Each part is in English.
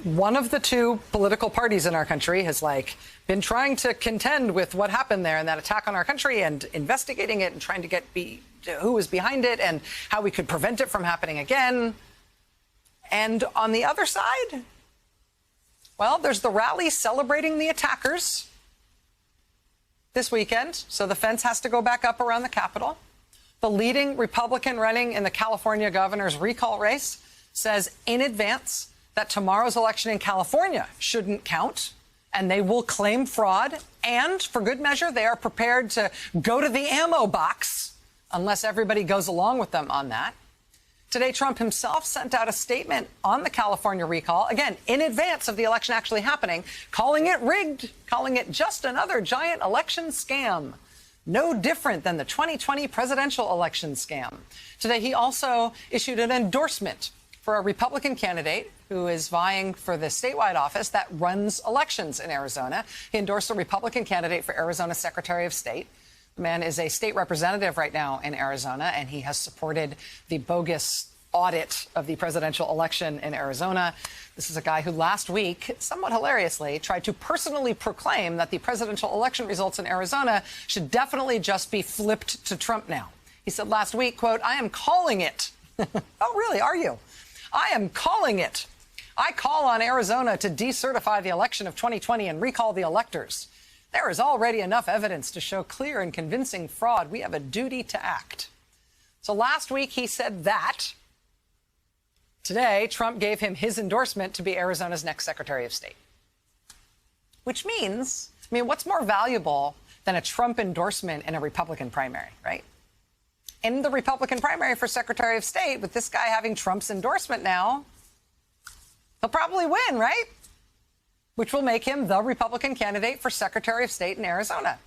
one of the two political parties in our country has been trying to contend with what happened there and that attack on our country and investigating it and trying to get who was behind it and how we could prevent it from happening again. And on the other side, well, there's the rally celebrating the attackers this weekend. So the fence has to go back up around the Capitol. The leading Republican running in the California governor's recall race says in advance that tomorrow's election in California shouldn't count, and they will claim fraud. And for good measure, they are prepared to go to the ammo box unless everybody goes along with them on that. Today, Trump himself sent out a statement on the California recall, again, in advance of the election actually happening, calling it rigged, calling it just another giant election scam. No different than the 2020 presidential election scam. Today, he also issued an endorsement for a Republican candidate who is vying for the statewide office that runs elections in Arizona. He endorsed a Republican candidate for Arizona Secretary of State. The man is a state representative right now in Arizona, and he has supported the bogus audit of the presidential election in Arizona. This is a guy who last week, somewhat hilariously, tried to personally proclaim that the presidential election results in Arizona should definitely just be flipped to Trump now. He said last week, quote, "I am calling it." Oh, really? Are you? "I am calling it. I call on Arizona to decertify the election of 2020 and recall the electors. There is already enough evidence to show clear and convincing fraud. We have a duty to act." So last week he said that. Today, Trump gave him his endorsement to be Arizona's next Secretary of State. Which means, what's more valuable than a Trump endorsement in a Republican primary, right? In the Republican primary for Secretary of State, with this guy having Trump's endorsement now, he'll probably win, right? Which will make him the Republican candidate for Secretary of State in Arizona,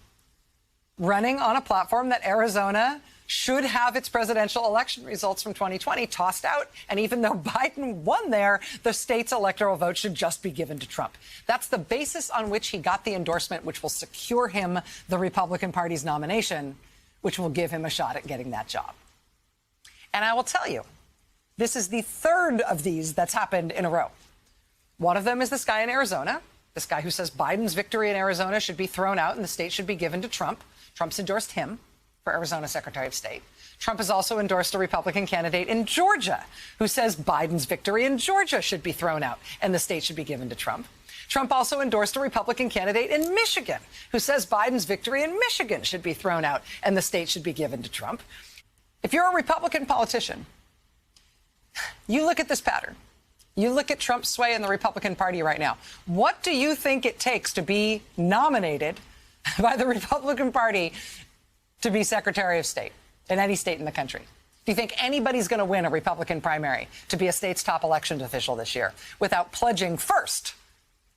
running on a platform that Arizona should have its presidential election results from 2020 tossed out. And even though Biden won there, the state's electoral vote should just be given to Trump. That's the basis on which he got the endorsement, which will secure him the Republican Party's nomination, which will give him a shot at getting that job. And I will tell you, this is the third of these that's happened in a row. One of them is this guy in Arizona, this guy who says Biden's victory in Arizona should be thrown out and the state should be given to Trump. Trump's endorsed him for Arizona Secretary of State. Trump has also endorsed a Republican candidate in Georgia who says Biden's victory in Georgia should be thrown out and the state should be given to Trump. Trump also endorsed a Republican candidate in Michigan who says Biden's victory in Michigan should be thrown out and the state should be given to Trump. If you're a Republican politician, you look at this pattern. You look at Trump's sway in the Republican Party right now. What do you think it takes to be nominated by the Republican Party to be Secretary of State in any state in the country? Do you think anybody's going to win a Republican primary to be a state's top elections official this year without pledging first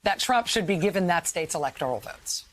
that Trump should be given that state's electoral votes?